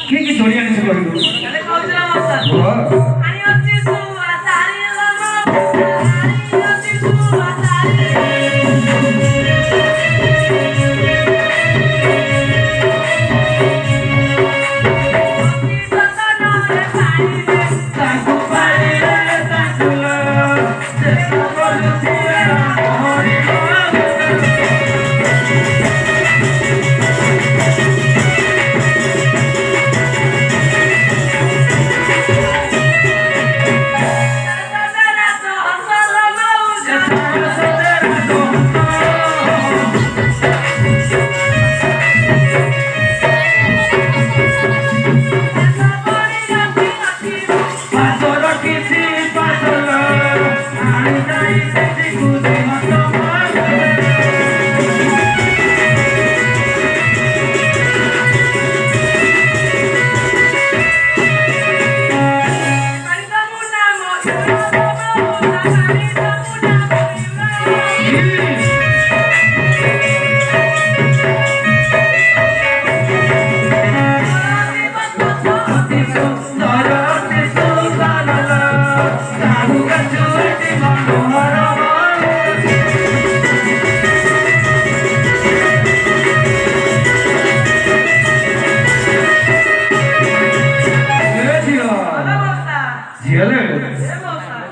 କିଏ କି ଚଳି ଆଣିଛୁ କହିଲୁ?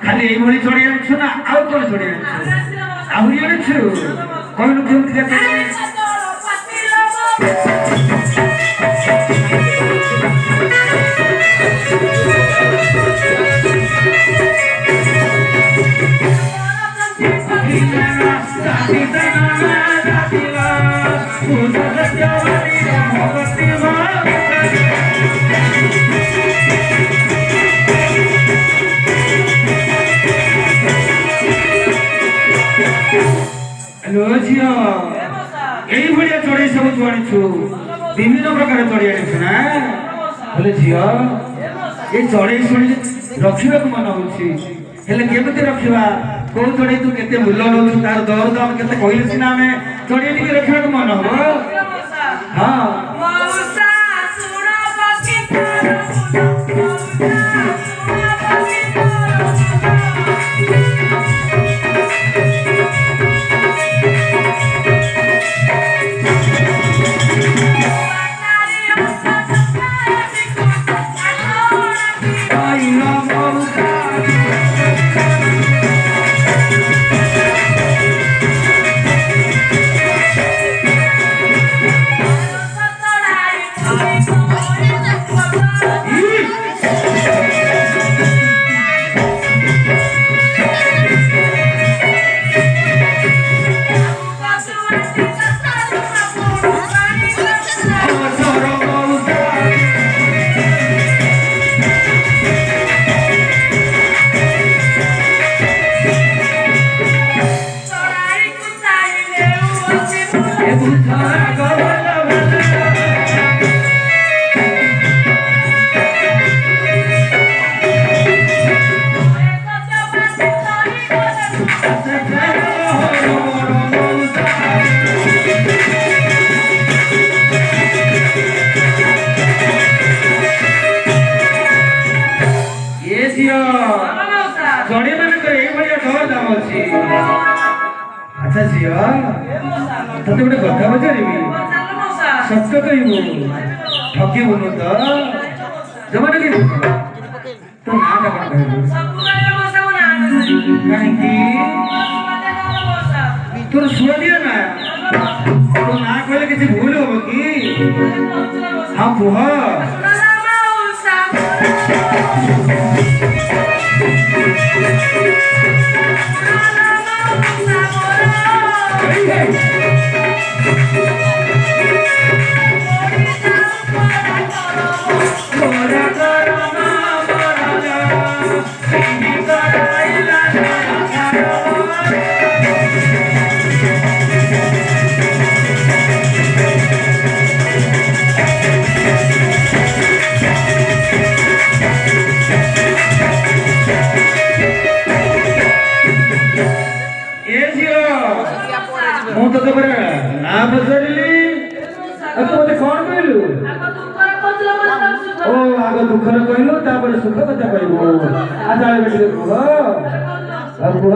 ଖାଲି ଏଇଭଳି ଚଢି ଆଣିଛୁ ନା ଆଉ କଣ ଚଢି ଆଣିଛୁ? ଆହୁରି ଆଣିଛୁ କହିଲୁ କେମିତି ଦେଖେ? ଝିଅ এইଭଳିଆ ଚଢେଇ ସବୁ ତୁ ଆଣିଛୁ, ବିଭିନ୍ନ ପ୍ରକାର ଚଢେଇ ଆଣିଛୁ ନା? ହେଲେ ଝିଅ ଏ ଚଢେଇ ଶୁଣି ରଖିବାକୁ ମନ ହଉଛି, ହେଲେ କେମିତି ରଖିବା? କୋଉ ଚଢେଇ ତୁ କେତେ ମୂଲ୍ୟ ନଉଛୁ, ତାର ଦର ଦାମ କେତେ କହିଲେ ସିନା ଆମେ ଚଢେଇ ଟିକେ ରଖିବାକୁ ମନ ହବ। ହଁ ଚଢେଇ ମାନଙ୍କର ଏଇଭଳିଆ ଦର ଦାମ ଅଛି। ଆଚ୍ଛା ଝିଅ ତତେ ଗୋଟେ କଥା ପଚାରିବି, ସତ କହିବୁ, ଠକିବୁନୁ ତ? ଜମାରେ କି ତୋ ନାଁଟା କଣ କହିବୁ? କାହିଁକି ତୋର ସୁଆଦିଆ ନା? ତୋ ନାଁ କହିଲେ କିଛି ଭୁଲ ହବ କି? ହଁ କୁହ। ମୁଁ ତତେ ପରା ନାଁ ପଚାରିଲି, ଆଉ ତୁ ମତେ କଣ କହିଲୁ? ଆଗ ଦୁଃଖର କହିଲୁ ତାପରେ ସୁଖ କଥା କହିବୁ। ଆଚ୍ଛା ଏବେ ଟିକେ କୁହ ଆଉ କୁହ।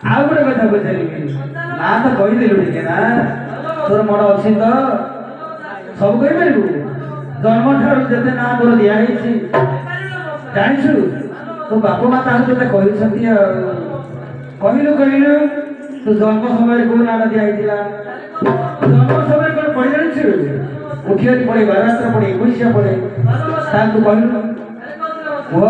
ଆଉ ଗୋଟେ କଥା ପଚାରିବି ନା ତ କହିଦେଲୁ ଟିକେ ନା ତୋର ମନ ଅଛି ତ ସବୁ କହିପାରିବୁ। ଜନ୍ମ ଠାରୁ ଯେତେ ନା ତୋର ଦିଆହେଇଛି ଜାଣିଛୁ ତୋ ବାପା ମା ତାଙ୍କୁ ତୋତେ କହିଛନ୍ତି ଆଉ କହିଲୁ କହିଲୁ ତୁ ଜନ୍ମ ସମୟରେ କୋଉ ନାଁଟା ଦିଆହେଇଥିଲା? ଜନ୍ମ ସମୟରେ କଣ ପଢି ଜାଣିଛୁ? ଉଠିଆରି ପଢେ, ବାରରାତ୍ର ପଢେ, 21 ପଢେ ତାଙ୍କୁ କହିଲୁ କୁହ।